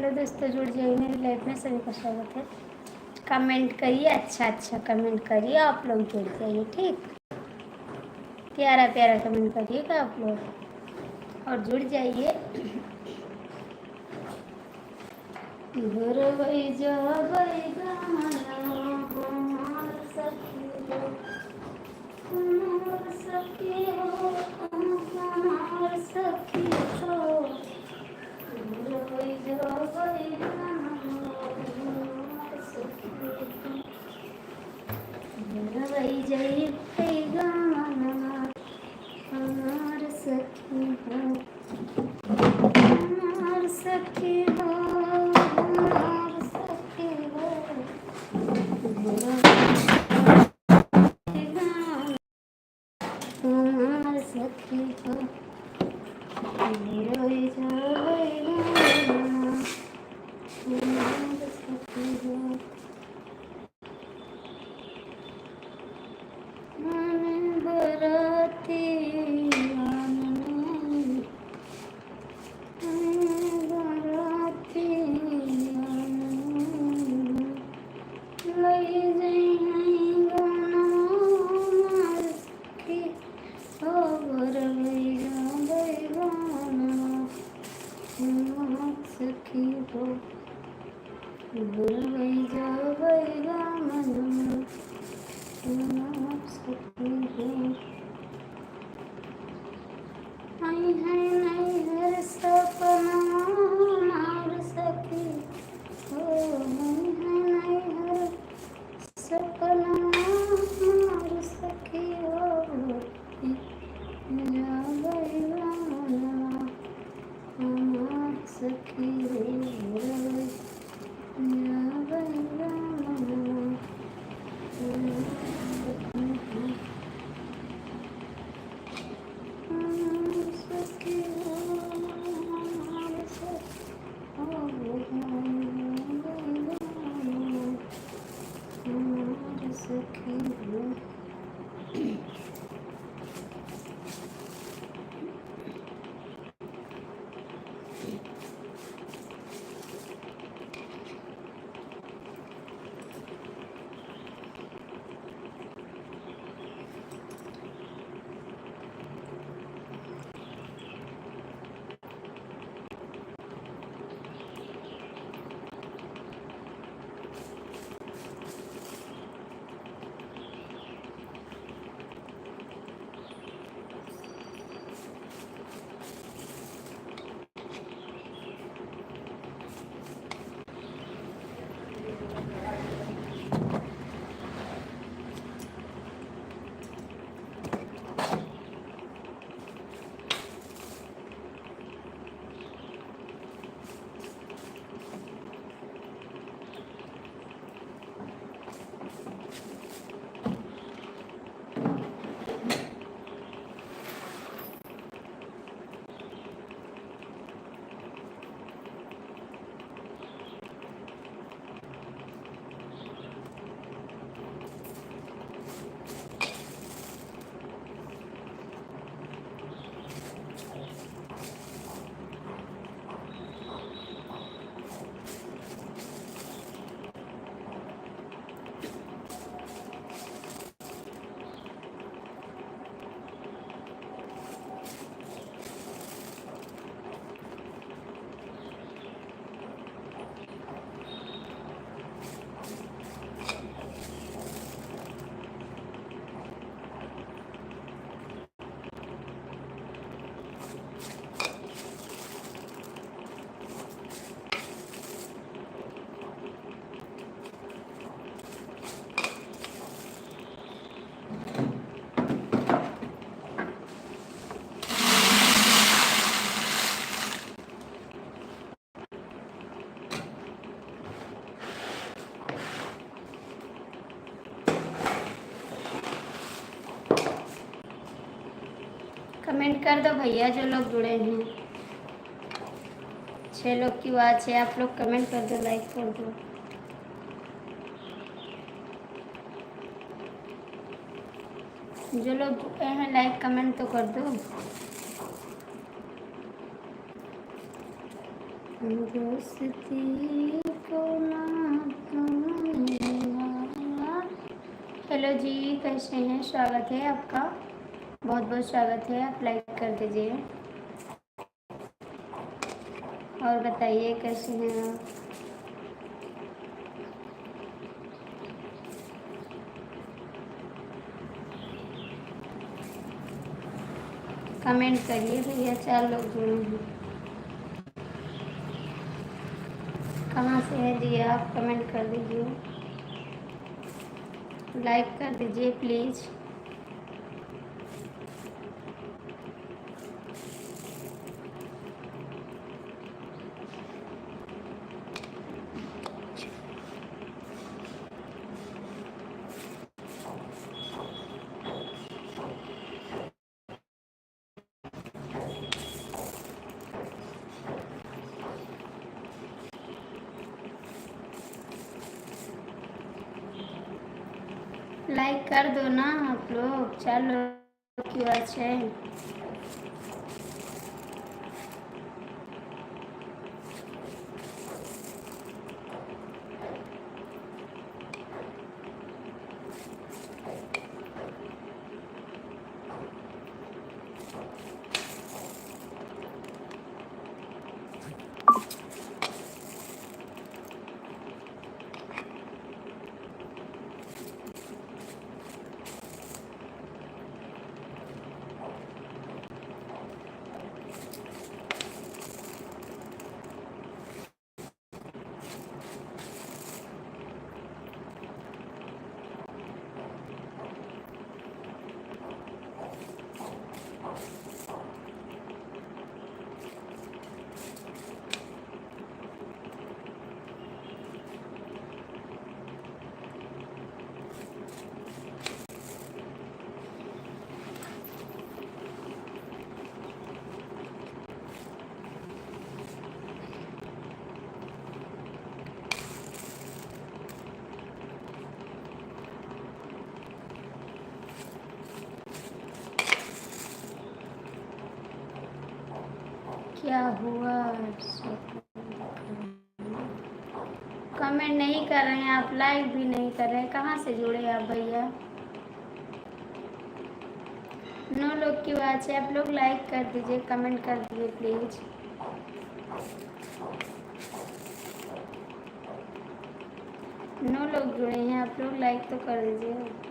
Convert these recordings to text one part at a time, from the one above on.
Hello दोस्तों, जुड़ जाइए मेरी लाइफ में, सभी का स्वागत है। कमेंट करिए, अच्छा अच्छा कमेंट करिए, आप लोग जुड़ जाइए। ठीक, प्यारा प्यारा कमेंट करिएगा आप लोग और जुड़ जाइए। गुरवै जबै गाना कुमार सखी हो, कुमार सखी हो, कुमार सखी हो। गुरवै जबै गाना कुमार सखी हो, गुरवै जबै गाना कुमार सखी हो, कुमार सखी हो, कुमार सखी हो। गुरवै गाना कुमार सखी हो, गुरवै जबै गाना कुमार सखी हो। मन बराती आनन, मन बराती आनन, लई जइहै गाना कुमार सखी हो, गुरवै जबै गाना कुमार सखी हो, गुरवै जबै गाना कुमार सखी हो। आई है नैहर सपना कुमार सखी हो, आई है नैहर सपना कुमार सखी हो, जबै गाना कुमार सखी हो, गुरवै जबै गाना कुमार सखी हो, कुमार सखी हो, कुमार सखी हो, जबै गाना कुमार सखी हो। कमेंट कर दो भैया जो लोग जुड़े हैं। 6 लोग की बात है, आप लोग कमेंट कर दो, लाइक कर दो। जो लोग जुड़े हैं लाइक कमेंट तो कर दो। दोस्ती को ना भूलना। हेलो जी, कैसे हैं? स्वागत है आपका, बहुत बहुत स्वागत है। आप लाइक कर दीजिए और बताइए कैसे हैं आप। कमेंट करिए भैया, 4 लोग जुड़े हैं। कहाँ से हैं जी आप? कमेंट कर दीजिए, लाइक कर दीजिए प्लीज़। लाइक कर दो ना आप लोग, 4 लोग की बात है। क्या हुआ? कमेंट नहीं कर रहे हैं आप, लाइक भी नहीं कर रहे हैं। कहाँ से जुड़े आप भैया? 9 लोग की बात है। आप लोग लाइक कर दीजिए, कमेंट कर दीजिए प्लीज़। नौ लोग जुड़े हैं, आप लोग लाइक तो कर दीजिए।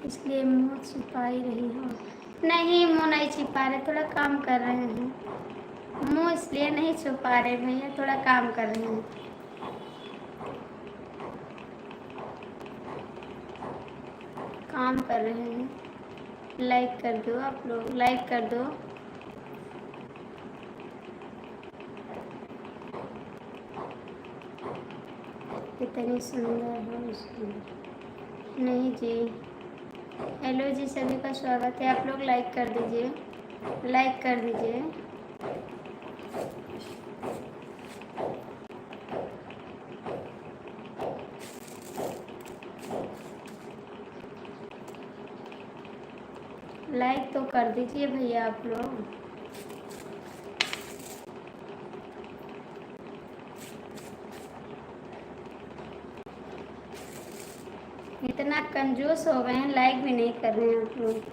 इसलिए मुँह छिपा ही रही हो? नहीं, मुँह नहीं छिपा रहे, थोड़ा काम कर रहे हैं। मुँह इसलिए नहीं छुपा रहे भैया, थोड़ा काम कर रहे हैं। काम कर रहे हैं। लाइक कर दो आप लोग, लाइक कर दो। कितनी सुंदर हो इसमें। नहीं जी। हेलो जी, सभी का स्वागत है। आप लोग लाइक कर दीजिए, लाइक कर दीजिए। लाइक तो कर दीजिए भैया आप लोग। इतना कंजूस हो गए हैं, लाइक भी नहीं कर रहे हैं आप लोग।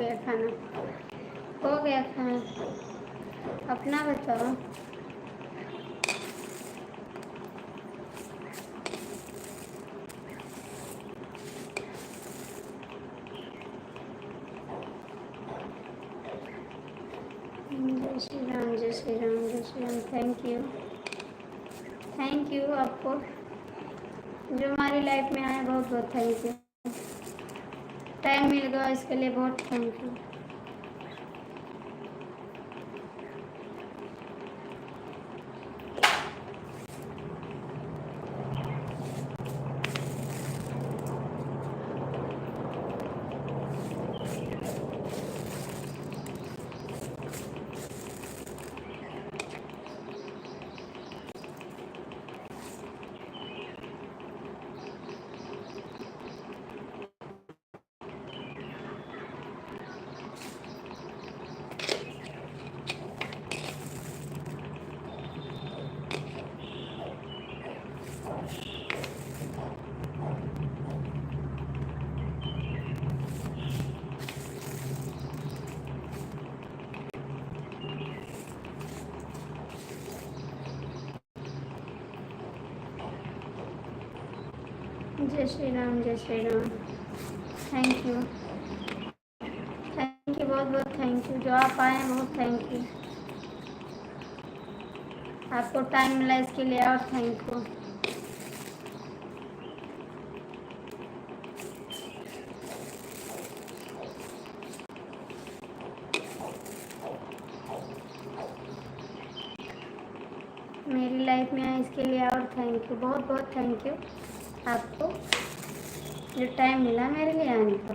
गया खाना? हो गया खाना? अपना बताओ। जय श्री राम, जय श्री राम, जय श्री राम। थैंक यू आपको जो हमारी लाइफ में आए, बहुत बहुत थैंक यू। टाइम मिल गया इसके लिए बहुत थैंक यू। जय श्री राम, जय श्री राम। थैंक यू, बहुत बहुत थैंक यू। जो आप आए हैं बहुत थैंक यू। आपको टाइम मिला इसके लिए और थैंक यू। मेरी लाइफ में आए इसके लिए और थैंक यू, बहुत बहुत थैंक यू आपको जो टाइम मिला मेरे लिए आने का।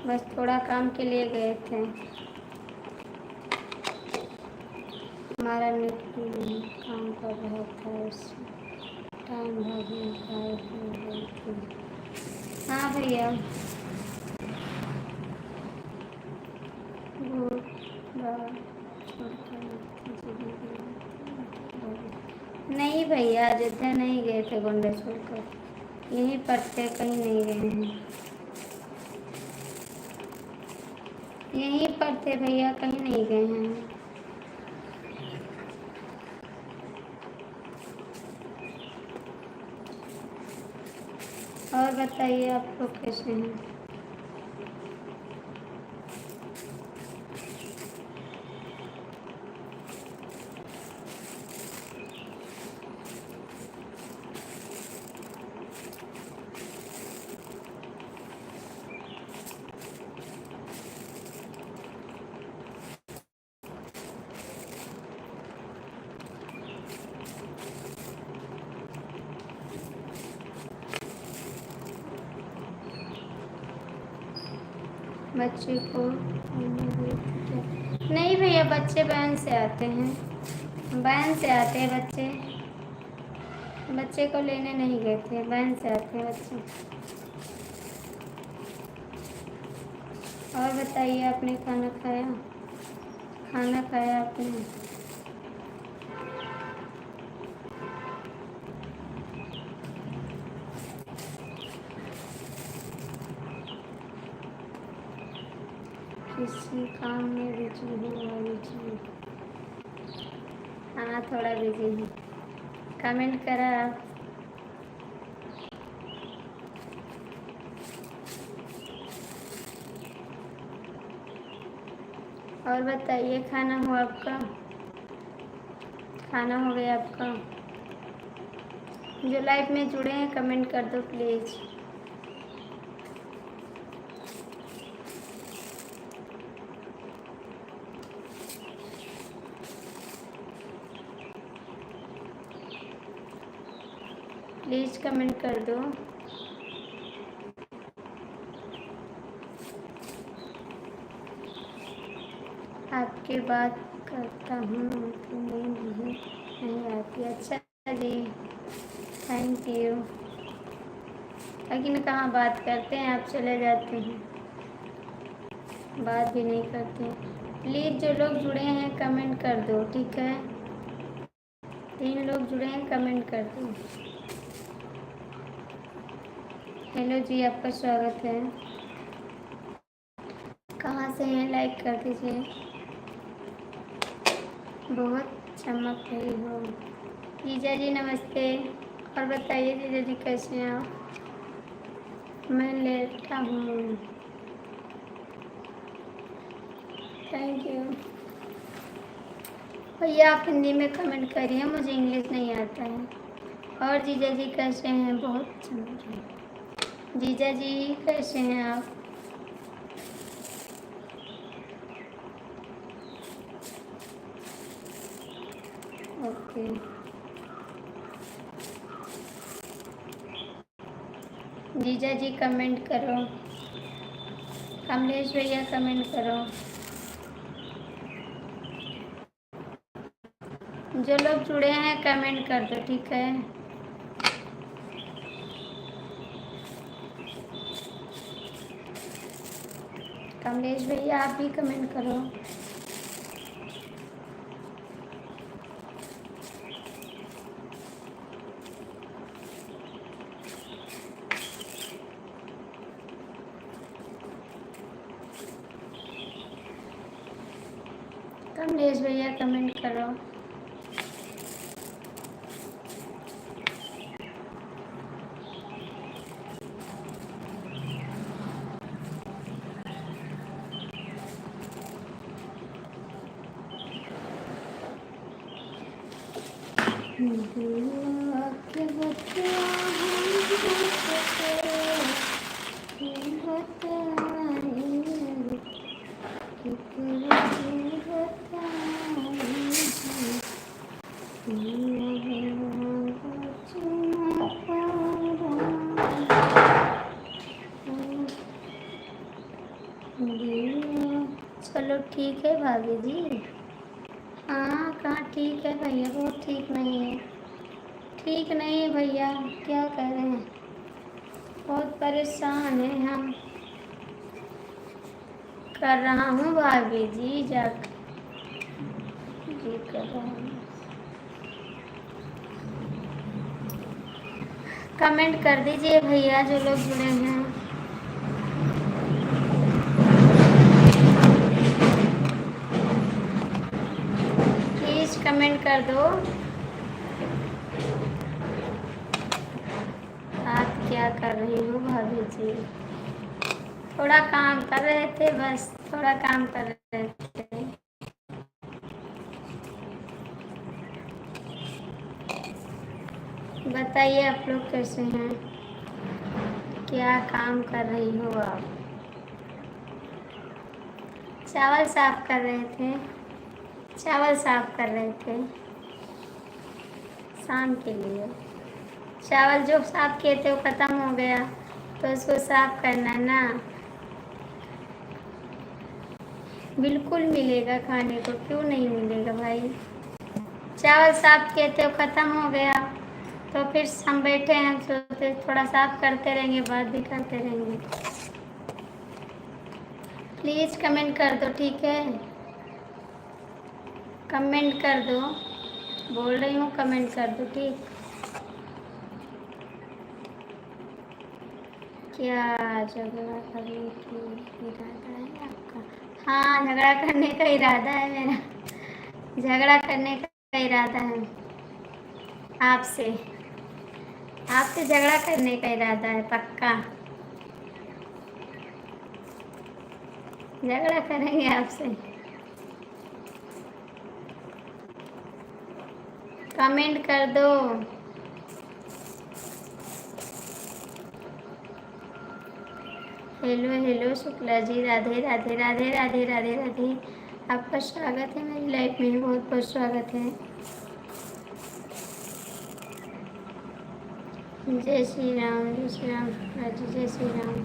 बस थोड़ा काम के लिए गए थे। हमारा नेट काम कर रहा था, उससे टाइम भाग नहीं पाए थे। हाँ भैया, नहीं भैया, अयोध्या नहीं गए थे गोंडा छोड़कर, यहीं पर थे, कहीं नहीं गए हैं। यहीं पर थे भैया, कहीं नहीं गए हैं। और बताइए आप लोग कैसे हैं? बच्चे को नहीं भैया, बच्चे बहन से आते हैं, बहन से आते हैं बच्चे। बच्चे को लेने नहीं गए थे, बहन से आते हैं बच्चे। और बताइए, आपने खाना खाया? खाना खाया आपने? किसी काम में बिजी हूँ? बिजी? हाँ, थोड़ा बिजी हूँ। कमेंट करा आप? और बताइए, खाना हुआ आपका? खाना हो गया आपका? जो लाइव में जुड़े हैं कमेंट कर दो प्लीज़। प्लीज़ कमेंट कर दो। आपकी बात करता हूँ तो नींद नहीं आती। अच्छा जी, थैंक यू। लेकिन कहाँ बात करते हैं, आप चले जाते हैं, बात भी नहीं करते। प्लीज़ जो लोग जुड़े हैं कमेंट कर दो, ठीक है? 3 लोग जुड़े हैं, कमेंट कर दो। हेलो जी, आपका स्वागत है। कहाँ से हैं, लाइक कर दीजिए। बहुत चमक रही हो। जीजा जी नमस्ते। और बताइए जीजा जी कैसे हैं आप? मैं लेटा हूँ। थैंक यू भैया, आप हिंदी में कमेंट करिए, मुझे इंग्लिश नहीं आता है। और जीजा जी कैसे हैं? बहुत चमक रही। जीजा जी कैसे हैं आप? ओके, जीजा जी कमेंट करो। कमलेश भैया कमेंट करो। जो लोग जुड़े हैं कमेंट कर दो, ठीक है? कमलेश भैया आप भी कमेंट करो। कमलेश भैया कमेंट करो। जी, चलो ठीक है भाभी जी। हाँ कहाँ ठीक है भैया, वो ठीक नहीं है। ठीक नहीं है भैया, क्या करें, बहुत परेशान है हम। कर रहा हूँ भाभी जी, जा जी कर रहा हूँ। कमेंट कर दीजिए भैया जो लोग जुड़े हैं। प्लीज कमेंट कर दो। आप क्या कर रही हो भाभी जी? थोड़ा काम कर रहे थे, बस थोड़ा काम कर रहे थे। बताइए आप लोग कैसे हैं, क्या काम कर रही हो आप? चावल साफ कर रहे थे, चावल साफ कर रहे थे शाम के लिए। चावल जो साफ किए थे वो ख़त्म हो गया, तो उसको साफ करना ना। बिल्कुल मिलेगा खाने को, क्यों नहीं मिलेगा भाई। चावल साफ किए थे वो ख़त्म हो गया, तो फिर हम बैठे हैं, हम सोचते थोड़ा साफ करते रहेंगे, बात भी करते रहेंगे। प्लीज़ कमेंट कर दो, ठीक है? कमेंट कर दो, बोल रही हूँ कमेंट कर दो, ठीक? क्या झगड़ा करने की इरादा है आपका? हाँ, झगड़ा करने का इरादा है मेरा। झगड़ा करने का इरादा है आपसे। आपसे झगड़ा करने का इरादा है, पक्का झगड़ा करेंगे आपसे। कमेंट कर दो। Hello hello Shukla ji, Radhe Radhe Radhe Radhe Radhe Radhe. आपका स्वागत है मेरी लाइफ में, बहुत बहुत स्वागत है। जय श्री राम, जय श्री राम शुक्ला जी, जय श्री राम।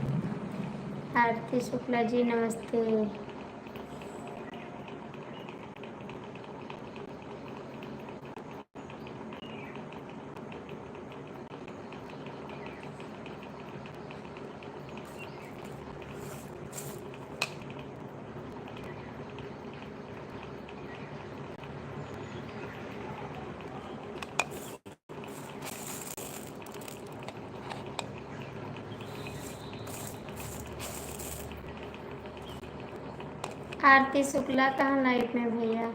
आरती शुक्ला जी नमस्ते। आरती शुक्ला कहाँ लाइफ में भैया?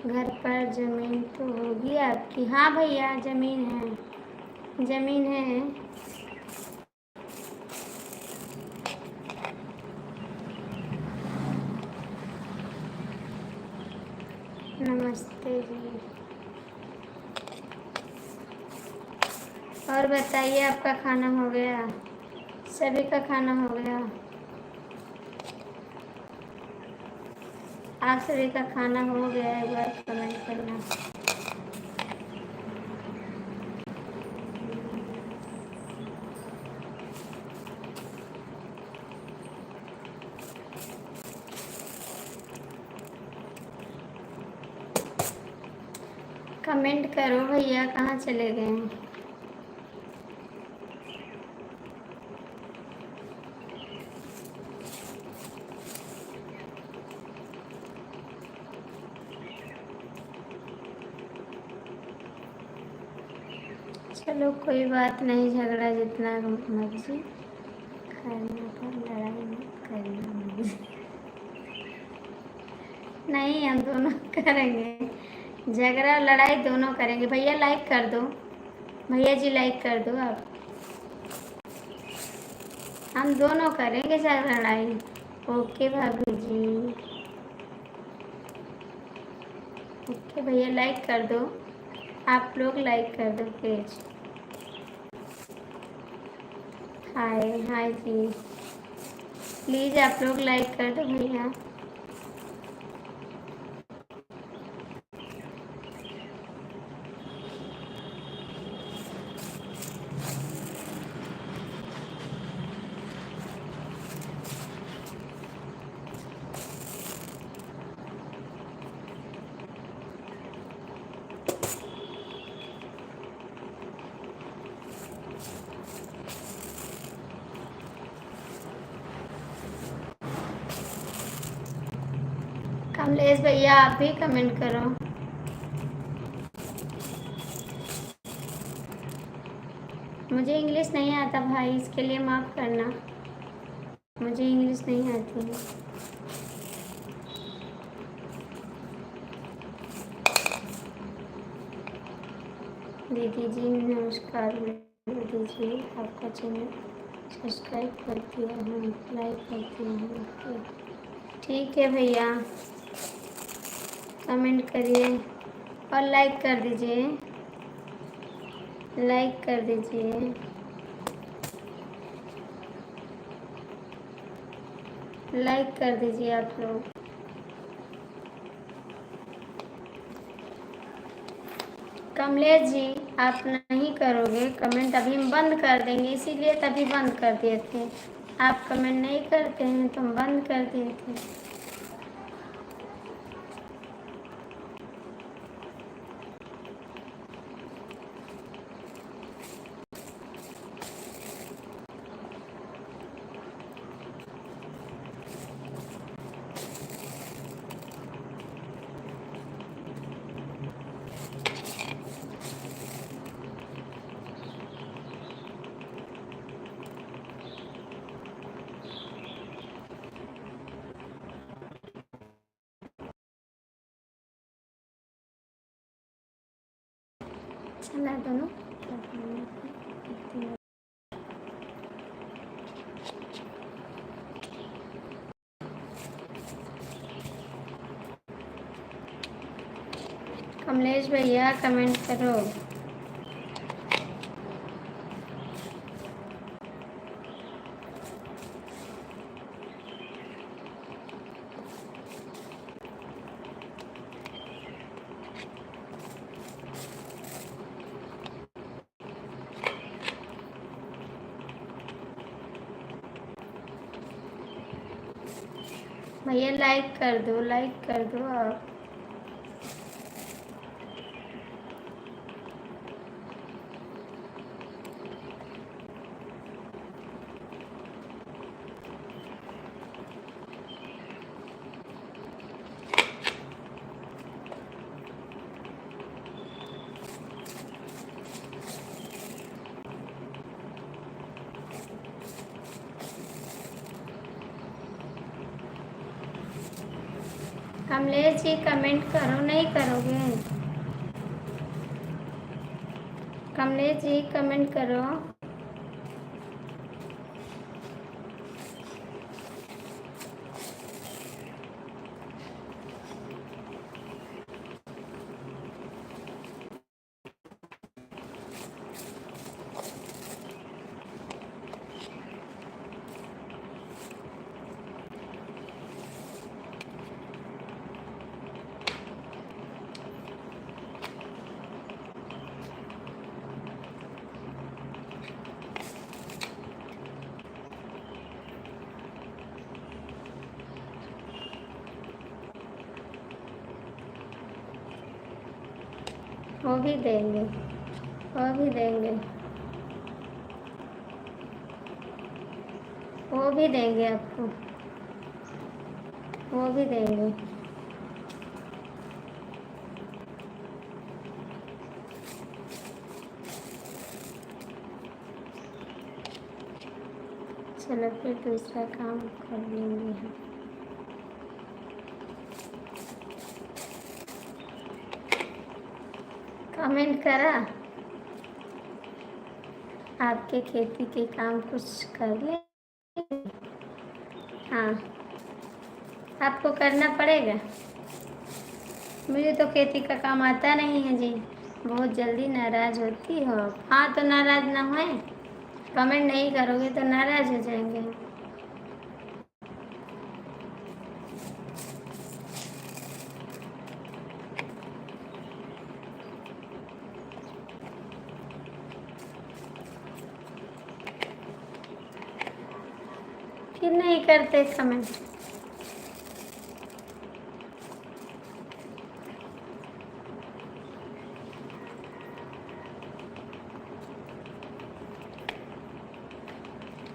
घर पर जमीन तो होगी आपकी? हाँ भैया जमीन है, जमीन है। नमस्ते जी। और बताइए आपका खाना हो गया? सभी का खाना हो गया? आप सभी का खाना हो गया? एक बार कमेंट करना। कमेंट करो भैया, कहाँ चले गए हैं? चलो कोई बात नहीं, झगड़ा जितना मर्जी करना, पर लड़ाई मत करना मुझे। नहीं, हम दोनों करेंगे झगड़ा लड़ाई, दोनों करेंगे। भैया लाइक कर दो, भैया जी लाइक कर दो आप। हम दोनों करेंगे झगड़ा लड़ाई। ओके भाभी जी, ओके भैया लाइक कर दो, आप लोग लाइक कर दो please. Hi hi ji, please आप लोग लाइक कर दो भैया। कमलेश भैया आप भी कमेंट करो। मुझे इंग्लिश नहीं आता भाई, इसके लिए माफ़ करना, मुझे इंग्लिश नहीं आती है। दीदी जी नमस्कार, दीदी आपका चैनल सब्सक्राइब करती हूँ, लाइक करती हूँ। ठीक है भैया, कमेंट करिए और लाइक कर दीजिए, लाइक कर दीजिए, लाइक कर दीजिए आप लोग। कमलेश जी आप नहीं करोगे कमेंट, अभी हम बंद कर देंगे, इसीलिए तभी बंद कर दिए थे। आप कमेंट नहीं करते हैं तो हम बंद कर दिए थे। चला दोनों कमलेश भैया कमेंट करो। भैया लाइक कर दो, लाइक कर दो आप। कमलेश जी कमेंट करो, नहीं करोगे? कमलेश जी कमेंट करो। वो भी देंगे, वो भी देंगे, वो भी देंगे आपको, वो भी देंगे। चलो फिर दूसरा काम कर लेंगे हम। कमेंट करा, आपके खेती के काम कुछ कर ले। हाँ आपको करना पड़ेगा, मुझे तो खेती का काम आता नहीं है जी। बहुत जल्दी नाराज़ होती हो। हाँ तो नाराज़ ना होए, कमेंट नहीं करोगे तो नाराज़ हो जाएंगे। फिर नहीं करते कमेंट।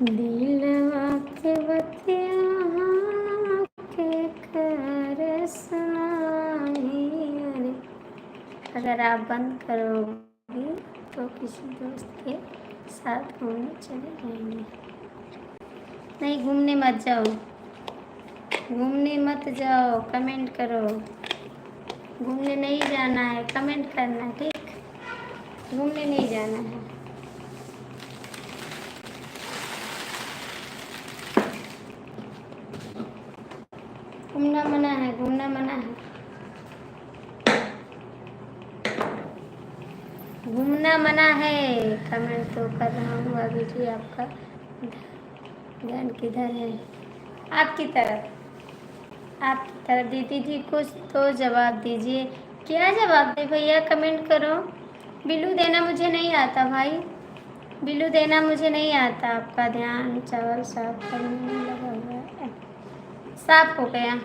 दिलवा के बतिया के कर अगर आप बंद करोगी तो किसी दोस्त के साथ घूमने चले जाएंगे। नहीं, घूमने मत जाओ, घूमने मत जाओ, कमेंट करो। घूमने नहीं जाना है, कमेंट करना है, ठीक। घूमने नहीं जाना है। घूमना मना है, घूमना मना है, घूमना मना है। कमेंट तो कर रहा हूँ अभी जी। आपका ध्यान किधर है? आपकी तरफ, आपकी तरफ। दीदी जी कुछ तो जवाब दीजिए। क्या जवाब दे भैया? कमेंट करो। बिल्लू देना मुझे नहीं आता भाई, बिल्लू देना मुझे नहीं आता। आपका ध्यान चावल साफ करने में लगा हुआ है। साफ हो गया,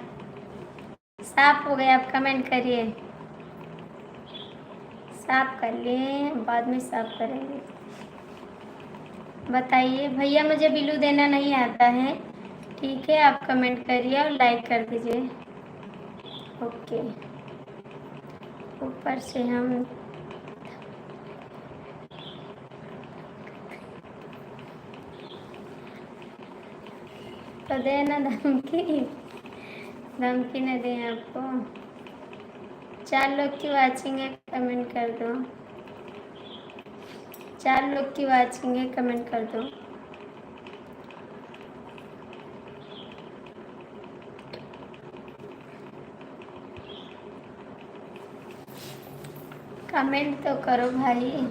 साफ हो गया। आप कमेंट करिए। साफ कर लें, बाद में साफ करेंगे। बताइए भैया, मुझे बिल्लू देना नहीं आता है। ठीक है, आप कमेंट करिए और लाइक कर दीजिए। ओके, ऊपर से हम तो देना धमकी, धमकी न दें आपको। 4 लोग की वाचिंग है, कमेंट कर दो। 4 लोग की वाचिंग है, कमेंट कर दो। कमेंट तो करो भाई।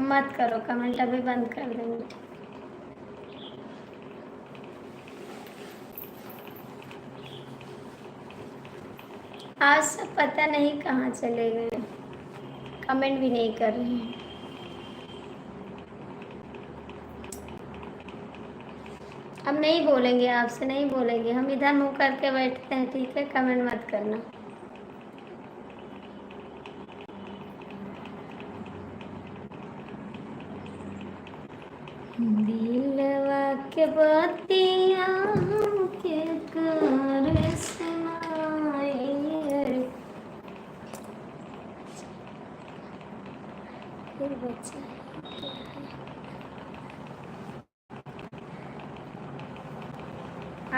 मत करो कमेंट, अभी बंद कर देंगे। आज सब पता नहीं कहाँ चले गए, कमेंट भी नहीं कर रहे हैं। हम नहीं बोलेंगे, आपसे नहीं बोलेंगे, हम इधर मुंह करके बैठते हैं, ठीक है? कमेंट मत करना। दिलवा के बतिया के कर सुनाए। फिर बच्चा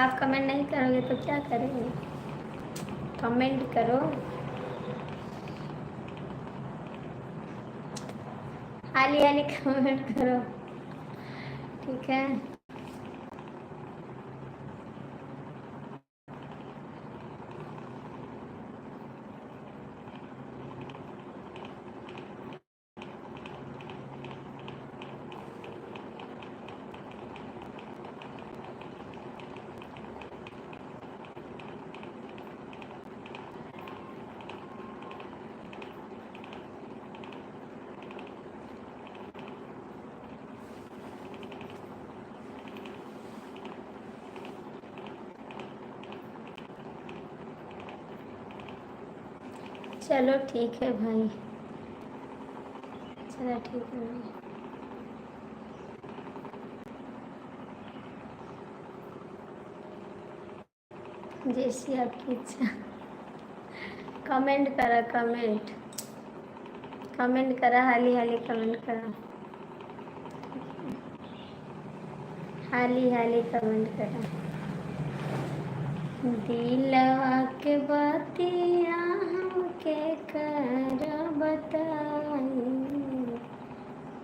आप कमेंट नहीं करोगे तो क्या करेंगे? कमेंट करो। हाली हाली कमेंट करो, ठीक है? चलो ठीक है भाई, चलो ठीक है। जैसी आपकी इच्छा। कमेंट करा, कमेंट कमेंट करा, हाली हाली कमेंट करा, हाली हाली कमेंट करा। दिलवा के बतिया के कर बताई,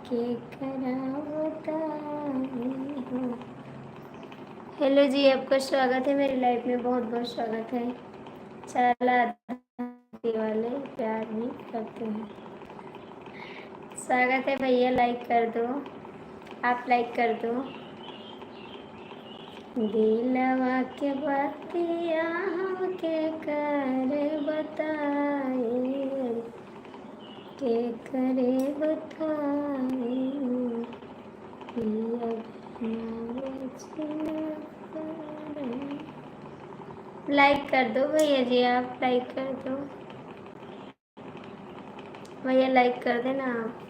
के करा बताई हो। हेलो जी, आपका स्वागत है मेरी लाइफ में, बहुत बहुत स्वागत है। चला वाले प्यार भी करते हैं। स्वागत है भैया, लाइक कर दो, आप लाइक कर दो। दिलवा के बतिया के कर बताए, के करे बताए। लाइक कर दो भैया जी, आप लाइक कर दो भैया, लाइक कर देना आप।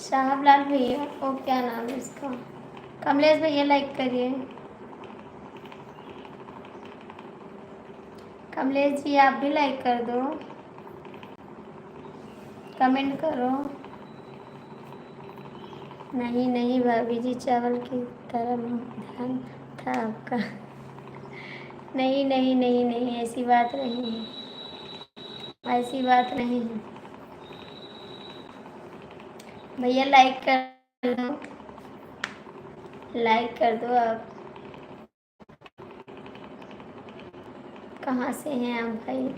साहब लाल भैया, ओ क्या नाम है इसका? कमलेश भैया लाइक करिए। कमलेश जी आप भी लाइक कर दो, कमेंट करो। नहीं नहीं भाभी जी, चावल की तरह ध्यान था आपका। नहीं नहीं नहीं नहीं, ऐसी बात नहीं है, ऐसी बात नहीं है। भैया लाइक कर दो, लाइक कर दो आप। कहाँ से हैं आप भाई?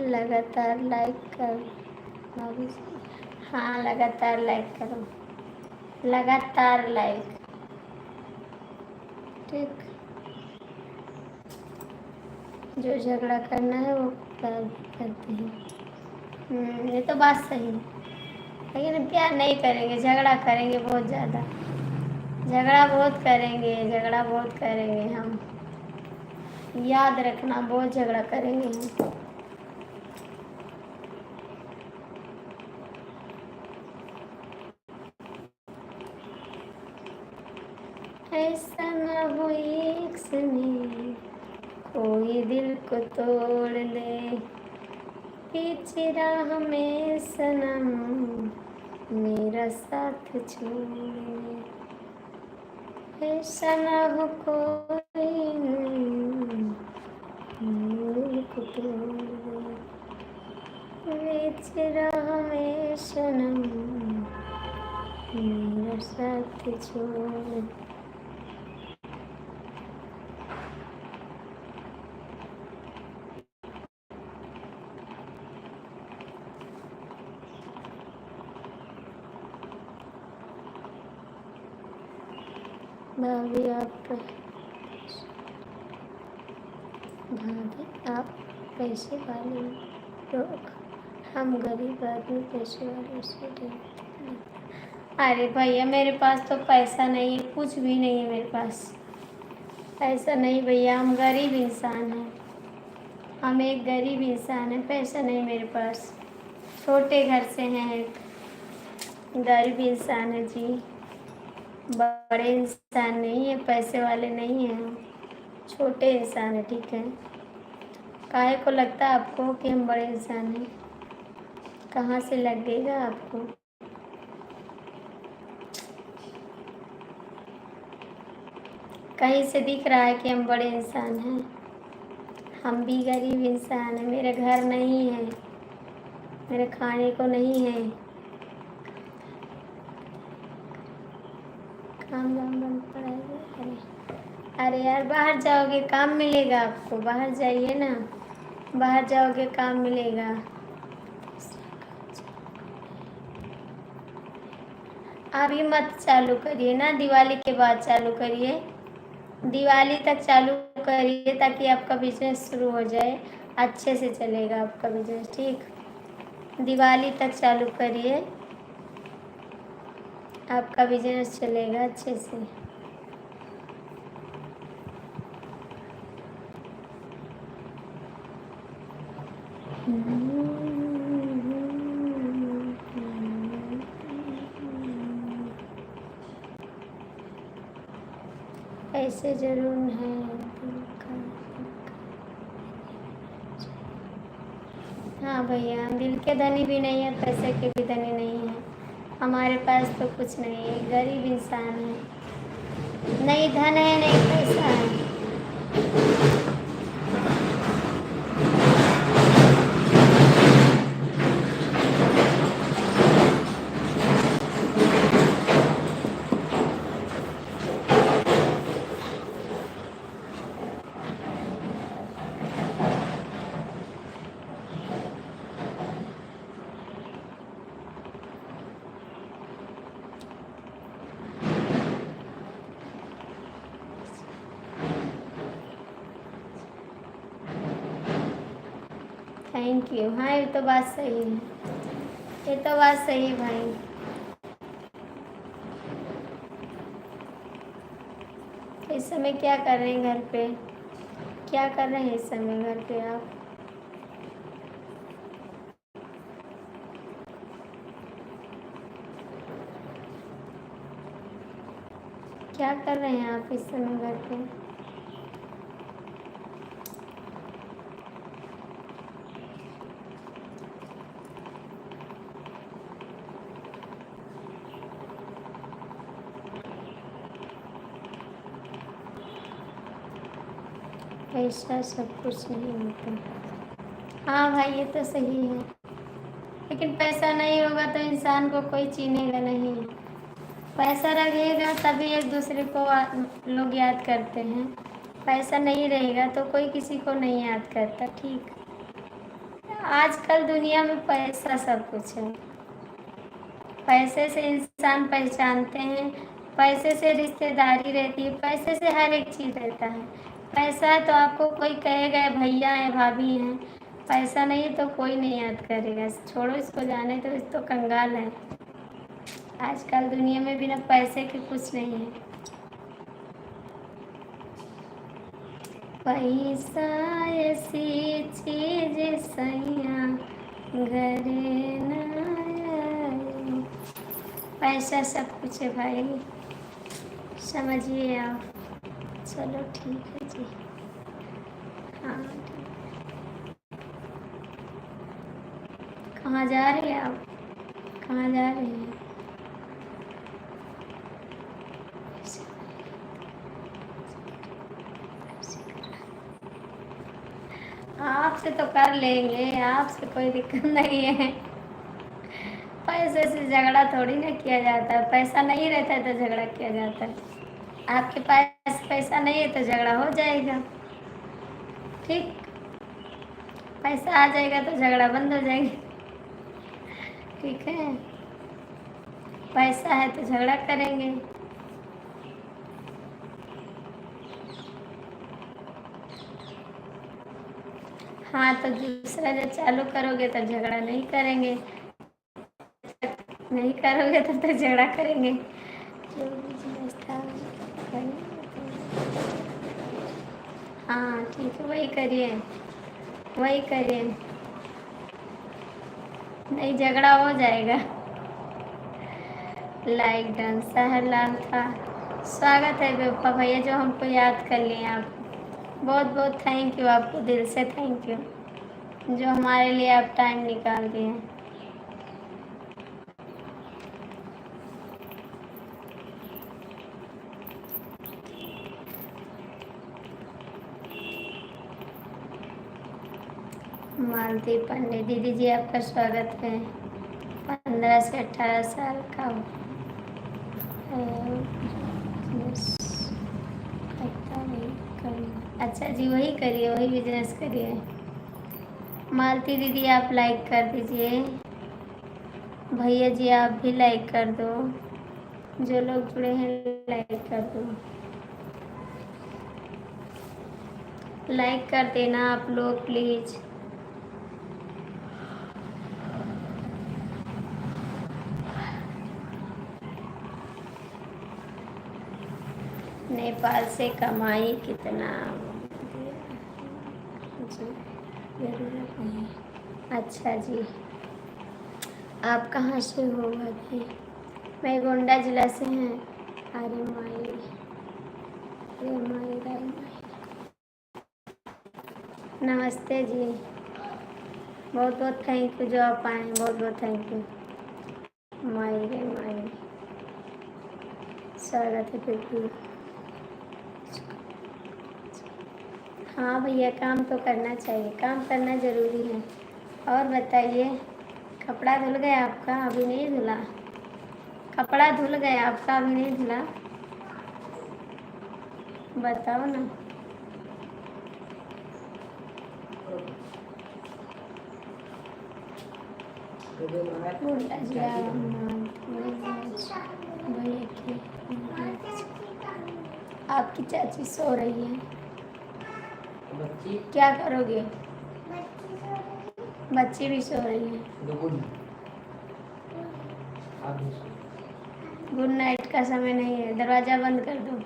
लगातार लाइक कर भाभी जी। हाँ लगातार लाइक करो, लगातार लाइक, ठीक। जो झगड़ा करना है वो प्यार भी करते हैं। ये तो बात सही है, लेकिन प्यार नहीं करेंगे, झगड़ा करेंगे बहुत ज़्यादा, झगड़ा बहुत करेंगे, झगड़ा बहुत करेंगे हम, याद रखना, बहुत झगड़ा करेंगे हम। ऐसा ना हो एक समय कोई दिल को तोड़ ले, पीछे राह में सनम मेरा साथ छोड़। ऐसा ना हो कोई दिल को तोड़ ले, पीछे राह में सनम मेरा साथ छोड़। भाभी आप पैसे वाले लोग, हम गरीब आदमी पैसे वाले से डरते। अरे भैया मेरे पास तो पैसा नहीं है, कुछ भी नहीं है मेरे पास, पैसा नहीं भैया, हम गरीब इंसान हैं, हम एक गरीब इंसान हैं, पैसा नहीं मेरे पास, छोटे घर से हैं, गरीब इंसान है जी, बड़े इंसान नहीं है, पैसे वाले नहीं हैं हम, छोटे इंसान है, ठीक है। काहे को लगता है आपको कि हम बड़े इंसान हैं? कहाँ से लगेगा आपको? कहीं से दिख रहा है कि हम बड़े इंसान हैं? हम भी गरीब इंसान हैं, मेरे घर नहीं है, मेरे खाने को नहीं है, काम वाम बंद पड़ा है। अरे यार बाहर जाओगे काम मिलेगा आपको, बाहर जाइए ना, बाहर जाओगे काम मिलेगा। अभी मत चालू करिए ना, दिवाली के बाद चालू करिए, दिवाली तक चालू करिए ताकि आपका बिजनेस शुरू हो जाए, अच्छे से चलेगा आपका बिजनेस, ठीक। दिवाली तक चालू करिए, आपका बिजनेस चलेगा अच्छे से। ऐसे जरूर है, हाँ भैया दिल के धनी भी नहीं है, पैसे के भी धनी नहीं है, हमारे पास तो कुछ नहीं है, गरीब इंसान है, नहीं धन है नहीं पैसा है। Thank you. हाँ ये तो बात सही है, ये तो बात सही है भाई। इस समय क्या कर रहे हैं घर पे, क्या कर रहे हैं इस समय घर पे आप? क्या कर रहे हैं आप इस समय घर पे? ऐसा सब कुछ नहीं होता। हाँ भाई ये तो सही है, लेकिन पैसा नहीं होगा तो इंसान को कोई चीनेगा नहीं। पैसा रहेगा तभी एक दूसरे को लोग याद करते हैं। पैसा नहीं रहेगा तो कोई किसी को नहीं याद करता। ठीक, आजकल दुनिया में पैसा सब कुछ है। पैसे से इंसान पहचानते हैं, पैसे से रिश्तेदारी रहती है, पैसे से हर एक चीज़ रहता है। पैसा है तो आपको कोई कहेगा भैया हैं भाभी हैं, पैसा नहीं है तो कोई नहीं याद करेगा। छोड़ो इसको, जाने तो इस तो कंगाल है। आजकल दुनिया में बिना पैसे के कुछ नहीं है। पैसा ऐसी चीज सैया घरे न आए। पैसा सब कुछ है भाई, समझिए आप। चलो ठीक है जी। हाँ कहाँ जा रहे हैं आप, कहाँ जा रहे हैं? आपसे तो कर लेंगे, आपसे कोई दिक्कत नहीं है। पैसे से झगड़ा थोड़ी ना किया जाता है, पैसा नहीं रहता है तो झगड़ा किया जाता है। आपके पास पैसा नहीं है तो झगड़ा हो जाएगा। ठीक, पैसा आ जाएगा तो झगड़ा बंद हो जाएगा। ठीक है, पैसा है तो झगड़ा करेंगे। हाँ तो दूसरा जब चालू करोगे तब झगड़ा नहीं करेंगे, नहीं करोगे तब तो झगड़ा करेंगे। जो बिजनेस था हाँ ठीक है, वही करिए, वही करिए, नहीं झगड़ा हो जाएगा। लाइक डन सहरलाल था। स्वागत है बेपा भैया जो हमको याद कर लिए आप। बहुत बहुत थैंक यू आपको, दिल से थैंक यू जो हमारे लिए आप टाइम निकाल दिए। मालती पांडे दीदी जी आपका स्वागत है। 15 से 18 साल का हो। अच्छा जी, वही करिए, वही बिजनेस करिए। मालती दीदी आप लाइक कर दीजिए, भैया जी आप भी लाइक कर दो, जो लोग जुड़े हैं लाइक कर दो, लाइक कर देना आप लोग प्लीज़। नेपाल से कमाई कितना जी, जरूरत नहीं। अच्छा जी, आप कहाँ से हो भाई? मैं गोंडा जिला से हैं। अरे माई, अरे माई, अरे माई। नमस्ते जी, बहुत बहुत थैंक यू जो आप आए हैं, बहुत बहुत थैंक यू। माई रे माई, स्वागत है बिल्कुल। हाँ भैया काम तो करना चाहिए, काम करना ज़रूरी है। और बताइए, कपड़ा धुल गया आपका? अभी नहीं धुला? कपड़ा धुल गया आपका? अभी नहीं धुला? बताओ ना। आपकी चाची सो रही है, क्या करोगे? बच्ची भी सो रही है। गुड नाइट का समय नहीं है, दरवाजा बंद कर दो।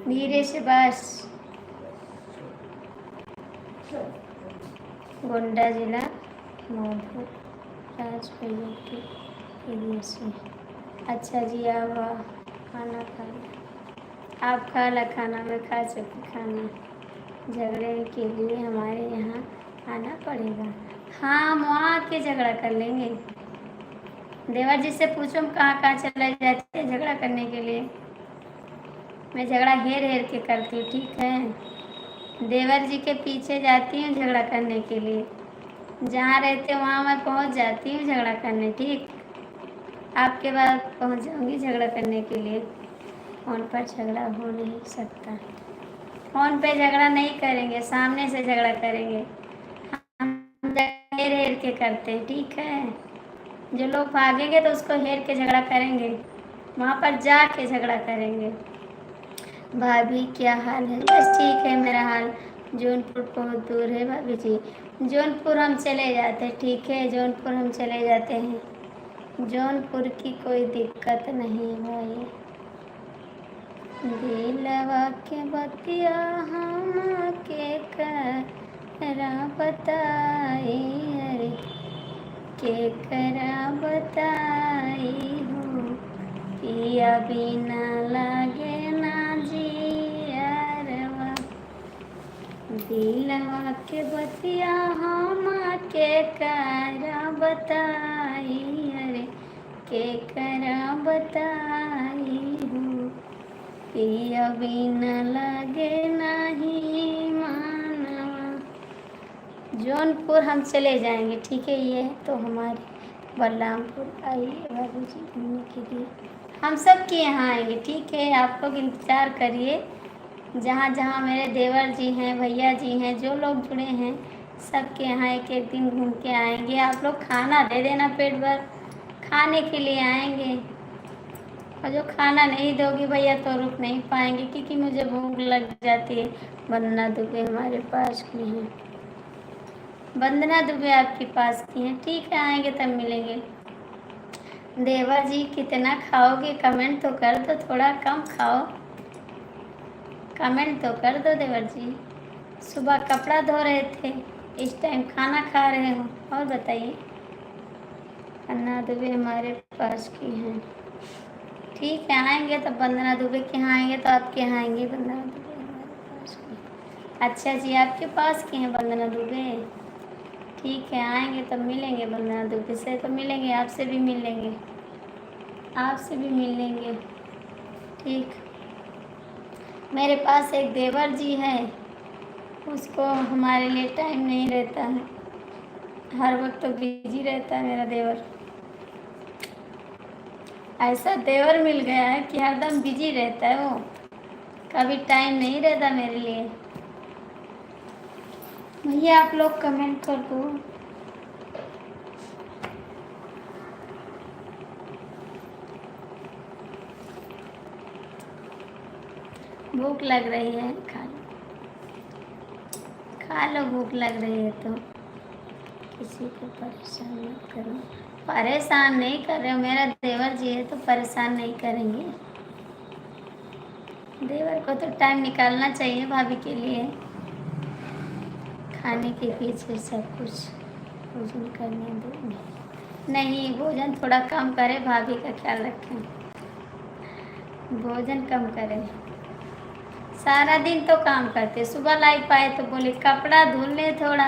धीरे से बस। गोंडा जिला मधुपुर राजपरिया के एरिया से। अच्छा जी, आप खाना खा लिया? आप खा ला खाना? मैं खा चुकी खाना। झगड़े के लिए हमारे यहाँ आना पड़ेगा। हाँ, हम वहाँ आके झगड़ा कर लेंगे। देवर जी से पूछो हम कहाँ कहाँ चले जाते हैं झगड़ा करने के लिए। मैं झगड़ा हेर हेर के करती हूँ, ठीक है। देवर जी के पीछे जाती हूँ झगड़ा करने के लिए। जहाँ रहते वहाँ मैं पहुँच जाती हूँ झगड़ा करने, ठीक। आपके बाद पहुँच जाऊँगी झगड़ा करने के लिए। फ़ोन पर झगड़ा हो नहीं सकता। फ़ोन पे झगड़ा नहीं करेंगे, सामने से झगड़ा करेंगे। हम हेर हेर के करते हैं, ठीक है। जो लोग भागेंगे तो उसको हेर के झगड़ा करेंगे, वहाँ पर जाके झगड़ा करेंगे। भाभी क्या हाल है? बस ठीक है मेरा हाल। जौनपुर बहुत दूर है भाभी जी। जौनपुर हम चले जाते हैं, ठीक है। जौनपुर हम चले जाते हैं। जौनपुर की कोई दिक्कत नहीं भाई। दिलवा के बतिया हम के करा बताई, अरे के करा बताई हो। पिया बिना लागे ना जियरवा। दिलवा के बतिया हम के करा बताई, अरे के करा बताई हो। पिया बिना लागे नहीं मानवा। जौनपुर हम चले जाएंगे, ठीक है। ये तो हमारे बलरामपुर आइए भाभी जी घूमने के लिए। हम सब के यहाँ आएंगे, ठीक है। आप लोग इंतज़ार करिए। जहाँ जहाँ मेरे देवर जी हैं, भैया जी हैं, जो लोग जुड़े हैं, सब के यहाँ एक एक दिन घूम के आएंगे। आप लोग खाना दे देना पेट भर, खाने के लिए आएंगे। और जो खाना नहीं दोगी भैया तो रुक नहीं पाएंगे, क्योंकि मुझे भूख लग जाती है। वंदना दुबे हमारे पास की हैं। वंदना दुबे आपके पास की हैं, ठीक है। आएंगे तब मिलेंगे। देवर जी कितना खाओगे? कमेंट तो कर दो, थोड़ा कम खाओ। कमेंट तो कर दो देवर जी। सुबह कपड़ा धो रहे थे, इस टाइम खाना खा रहे हो। और बताइए। अन्ना दुबे हमारे पास की हैं, ठीक है। आएंगे तब वंदना दुबे के यहाँ आएंगे तो आपके यहाँ आएंगे। वंदना दुबे हमारे पास की। अच्छा जी, आपके पास की हैं वंदना दुबे, ठीक है। आएंगे तब मिलेंगे। वंदना दुबे से तो मिलेंगे, आपसे भी मिल लेंगे, आपसे भी मिल लेंगे, ठीक। मेरे पास एक देवर जी है, उसको हमारे लिए टाइम नहीं रहता है। हर वक्त तो बिजी रहता है मेरा देवर। ऐसा देवर मिल गया है कि हरदम बिजी रहता है वो, कभी टाइम नहीं रहता मेरे लिए। भैया आप लोग कमेंट कर दो। भूख लग रही है, खा लो, खा लो। भूख लग रही है तो किसी को परेशान मत करो। परेशान नहीं कर रहे हो, मेरा देवर जी है तो परेशान नहीं करेंगे। देवर को तो टाइम निकालना चाहिए भाभी के लिए। खाने के पीछे सब कुछ भोजन करने दो। नहीं, भोजन थोड़ा कम करें, भाभी का ख्याल रखें। भोजन कम करें। सारा दिन तो काम करते, सुबह लाइव पाए तो बोले कपड़ा धुल ले थोड़ा,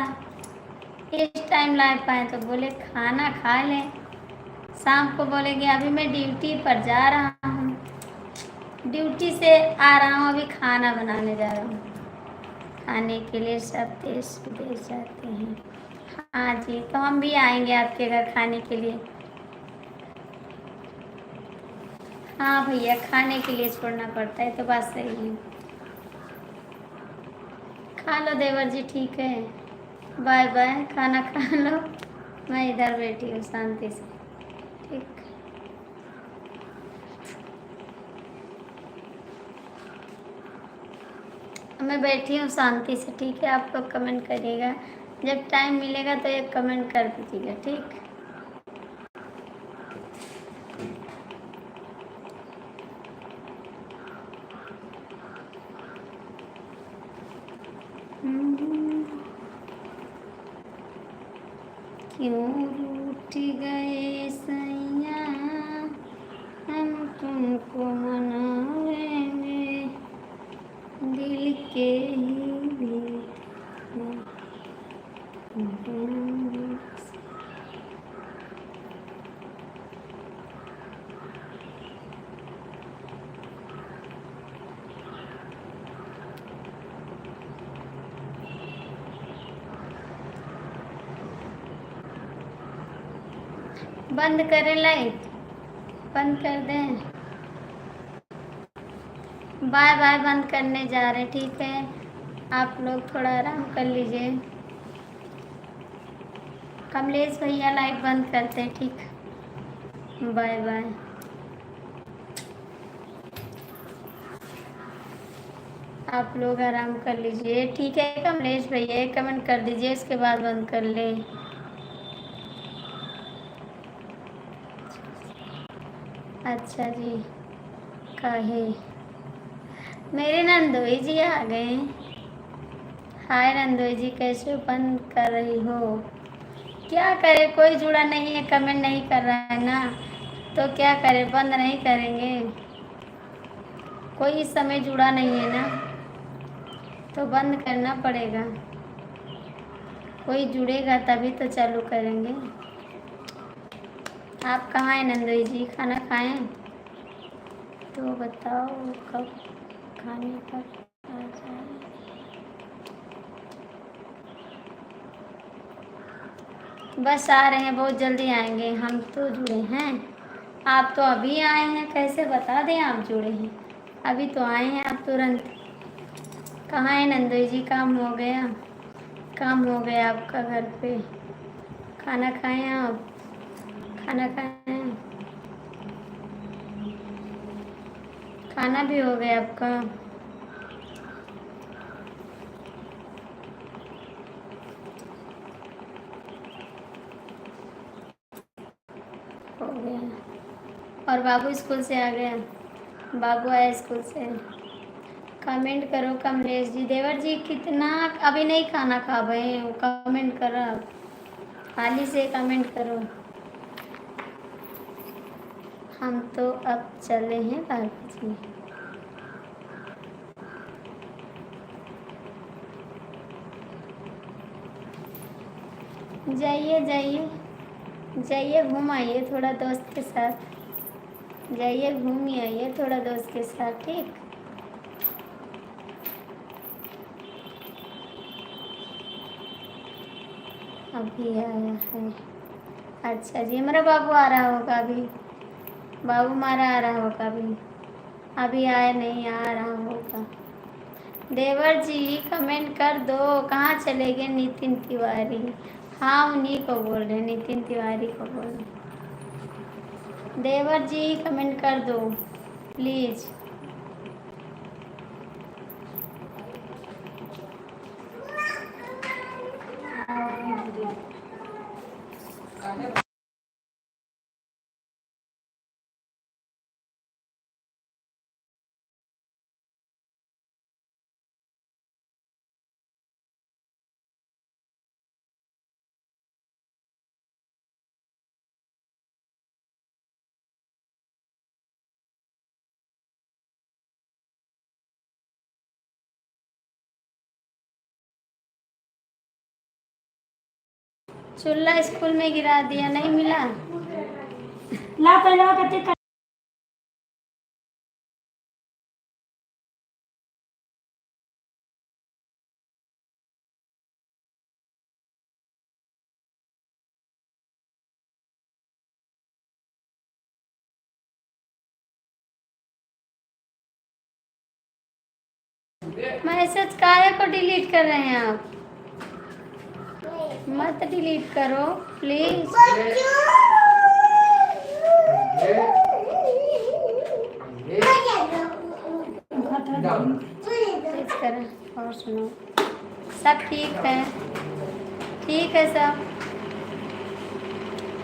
इस टाइम लाइव पाए तो बोले खाना खा लें, शाम को बोलेंगे अभी मैं ड्यूटी पर जा रहा हूँ, ड्यूटी से आ रहा हूँ, अभी खाना बनाने जा रहा हूँ। खाने के लिए सब देश विदेश जाते हैं। हाँ जी, तो हम भी आएंगे आपके घर खाने के लिए। हाँ भैया, खाने के लिए छोड़ना पड़ता है, तो बात सही है। खा लो देवर जी, ठीक है। बाय बाय, खाना खा लो। मैं इधर बैठी हूँ शांति से, ठीक। मैं बैठी हूँ शांति से, ठीक है। आप लोग कमेंट करिएगा, जब टाइम मिलेगा तो एक कमेंट कर दीजिएगा, ठीक। क्यों रूठ गए सैया, हम तुमको मनाएंगे दिल के ही भीतर। बंद करें लाइट, बंद कर दें। बाय बाय, बंद करने जा रहे, ठीक है। आप लोग थोड़ा आराम कर लीजिए। कमलेश भैया लाइट बंद करते हैं, ठीक। Bye bye. आप लोग आराम कर लीजिए, ठीक है। कमलेश भैया एक कमेंट कर दीजिए, इसके बाद बंद कर ले। अच्छा जी, काहे मेरे नंदोई जी आ गए। हाय नंदोई जी, कैसे बंद कर रही हो? क्या करे, कोई जुड़ा नहीं है, कमेंट नहीं कर रहा है ना, तो क्या करे, बंद नहीं करेंगे। कोई इस समय जुड़ा नहीं है ना, तो बंद करना पड़ेगा। कोई जुड़ेगा तभी तो चालू करेंगे। आप कहाँ हैं नंदोई जी, खाना खाएं? तो बताओ कब खाने पर आ जाए। बस आ रहे हैं, बहुत जल्दी आएंगे। हम तो जुड़े हैं, आप तो अभी आए हैं, कैसे बता दें आप जुड़े हैं? अभी तो आए हैं आप तुरंत। कहाँ है नंदोई जी, काम हो गया? काम हो गया आपका घर पे? खाना खाएं आप? खाना खाएं? खाना भी हो गया आपका? हो गया। और बाबू स्कूल से आ गया? बाबू आया स्कूल से? कमेंट करो कमलेश जी। देवर जी कितना अभी नहीं खाना खा भाई, कमेंट करो आप, हाली से कमेंट करो। हम तो अब चले हैं बाबू जी। जाइए जाइए जाइए, घूम आइए थोड़ा दोस्त के साथ, जाइए घूम ही आइए थोड़ा दोस्त के साथ, ठीक। अभी आया है? अच्छा जी, हमारा बाबू आ रहा होगा अभी, बाबू हमारा आ रहा होगा अभी, अभी आया नहीं, आ रहा होगा। देवर जी कमेंट कर दो। कहाँ चले गए नितिन तिवारी? हाँ उन्हीं को बोल रहे, नितिन तिवारी को बोल रहे। देवर जी कमेंट कर दो प्लीज़। चूल्हा स्कूल में गिरा दिया, नहीं मिला। ला पहले मैसेज काहे को डिलीट कर रहे हैं आप? मत डिलीट करो प्लीज। सुनो। सब ठीक है, ठीक है सब।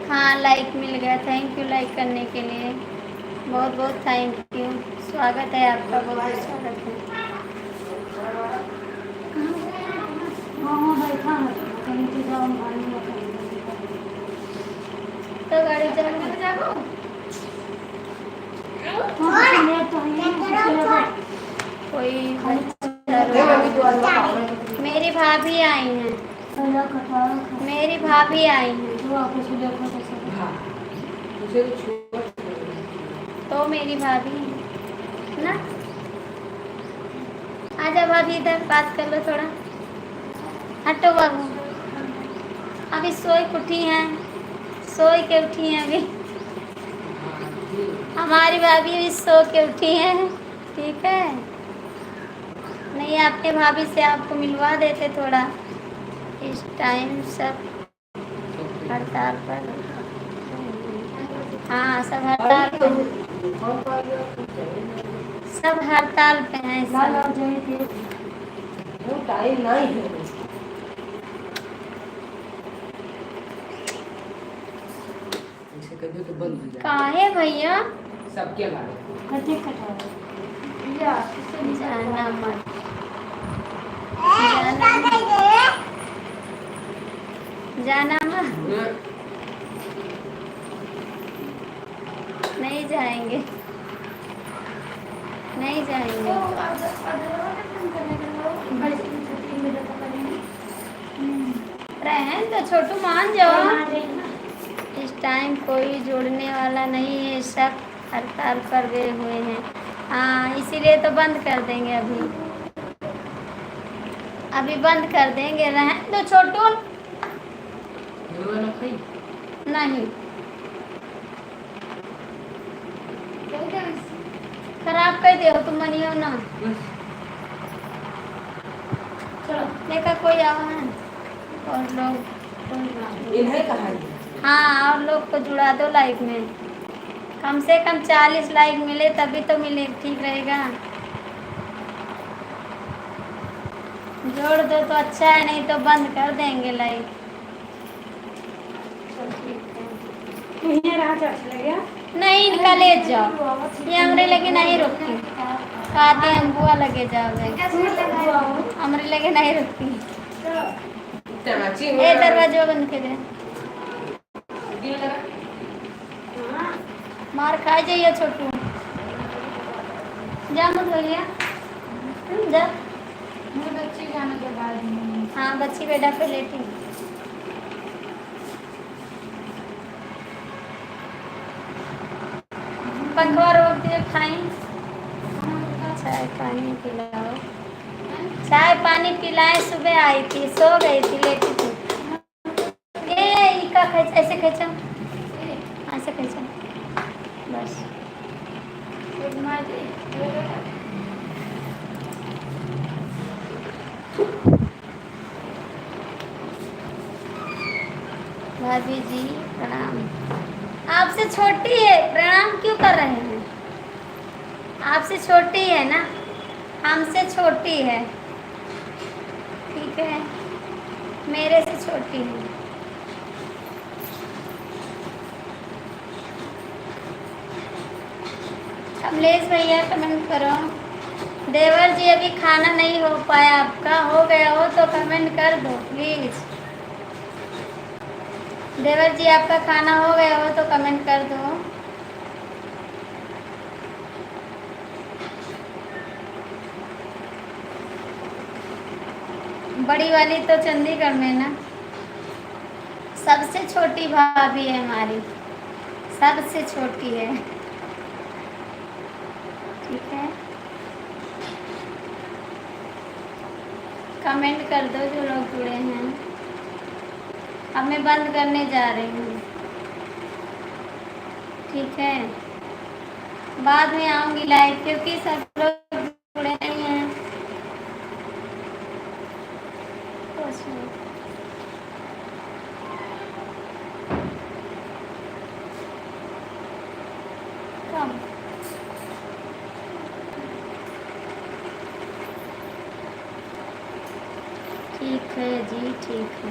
हाँ लाइक मिल गया, थैंक यू लाइक करने के लिए, बहुत बहुत थैंक यू। स्वागत है आपका, बहुत बहुत स्वागत है। तो गाड़ी जाओ। कोई मेरी भाभी आई हैं, मेरी भाभी आई हैं, तो मेरी भाभी ना। आजा भाभी, इधर बात कर लो थोड़ा। हटो बाबू, अभी सोई उठी हैं, सोई के उठी हैं अभी। हमारी भाभी भी सो के उठी हैं, ठीक है। नहीं आपके भाभी से आपको मिलवा देते थोड़ा, इस टाइम सब हड़ताल पर। हाँ सब हड़ताल पे, सब हड़ताल पे हैं। काहे भैया सबके लागे जाना मत, जाना मत, नहीं जाएंगे, नहीं जाएंगे। रहन तो छोटू, मान जाओ। इस टाइम कोई जोड़ने वाला नहीं है, सब हड़ताल पर गए हुए हैं। हाँ इसीलिए तो बंद कर देंगे अभी, अभी बंद कर देंगे। रहन तो छोटू, नहीं खराब कर दियो तुम, मनियो ना। चलो लेकर कोई आओ है और लोग इन्हें कहा। हाँ और लोग को जुड़ा दो लाइक में, कम से कम 40 लाइक मिले तभी तो मिले, ठीक रहेगा। जोड़ दो तो अच्छा है, नहीं तो बंद कर देंगे लाइक। नहीं इनका ले जाओ, ये हमरे लगे नहीं रुकती, कहते हम बुआ लगे जाओगे, हमरे लगे नहीं रुकती। ए दरवाजा बंद कर दे, मार खा जाइए छोटू। जा मत भैया, जा। बच्ची जाने के बाद, हाँ बच्ची बेटा पे लेटी। पंखा रोक दिए, खाई चाय पानी पिलाओ, चाय पानी पिलाए। सुबह आई थी, सो गई थी, लेटी थी। ए इका ऐसे खींचो, ऐसे खींचो बस। भाभी जी प्रणाम। आपसे छोटी है, प्रणाम क्यों कर रहे हैं? आपसे छोटी है ना, हमसे छोटी है, ठीक है, मेरे से छोटी है। कमलेश भैया कमेंट करो। देवर जी अभी खाना नहीं हो पाया आपका, हो गया हो तो कमेंट कर दो प्लीज़। देवर जी आपका खाना हो गया हो तो कमेंट कर दो। बड़ी वाली तो चंडीगढ़ में ना, सबसे छोटी भाभी है हमारी, सबसे छोटी है, ठीक है। कमेंट कर दो जो लोग जुड़े हैं। अब मैं बंद करने जा रही हूँ, ठीक है, बाद में आऊँगी लाइव, क्योंकि सब लोग जुड़े नहीं हैं। कम है जी, ठीक है,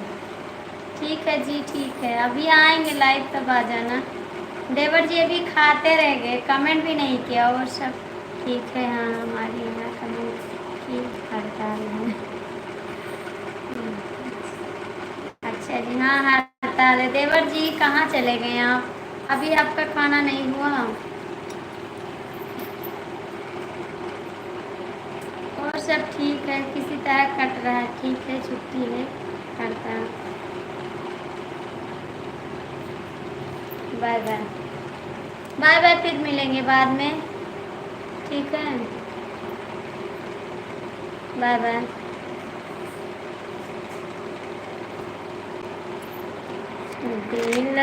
ठीक है जी, ठीक है। अभी आएंगे लाइव तब आ जाना। देवर जी अभी खाते रह गए, कमेंट भी नहीं किया। और सब ठीक है? हाँ, हमारे यहाँ कमेंट की हड़ताल है। अच्छा जी, हाँ हड़ताल है। देवर जी कहाँ चले गए आप? अभी आपका खाना नहीं हुआ? और सब ठीक है, किसी तरह कट रहा है। ठीक है, छुट्टी है, हड़ताल। बाय बाय, बाय बाय, फिर मिलेंगे बाद में, ठीक है? Bye bye. दिल